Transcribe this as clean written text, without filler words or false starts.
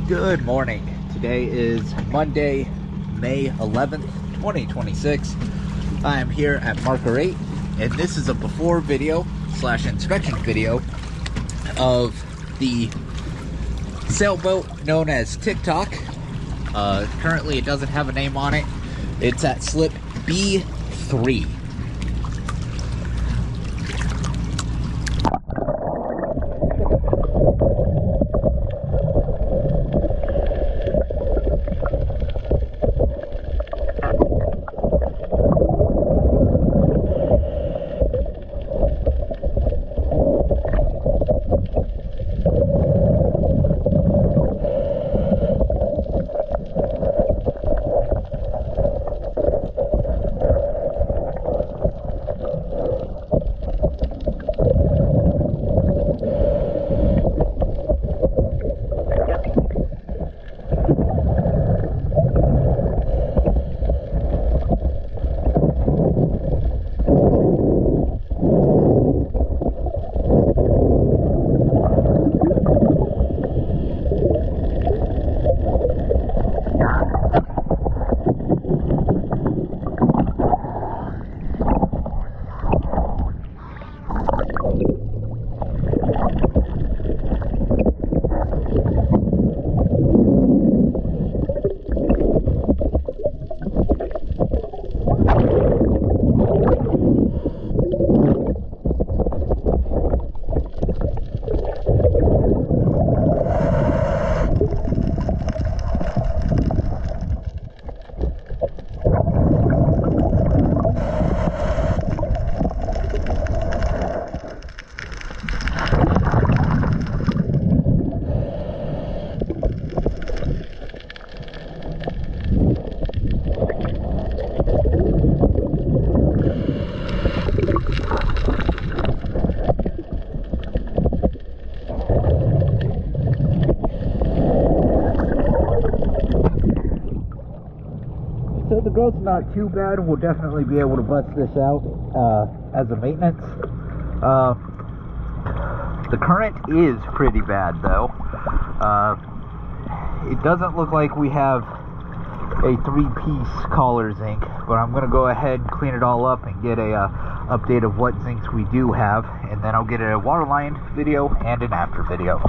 Good morning. Today is Monday, May 11th, 2026. I am here at Marker 8, and this is a before video / inspection video of the sailboat known as Tock. Currently it doesn't have a name on it. It's at slip B3. So the growth's not too bad. We'll definitely be able to bust this out as a maintenance. The current is pretty bad though. It doesn't look like we have a 3-piece collar zinc, but I'm going to go ahead and clean it all up and get a update of what zincs we do have, and then I'll get a waterline video and an after video.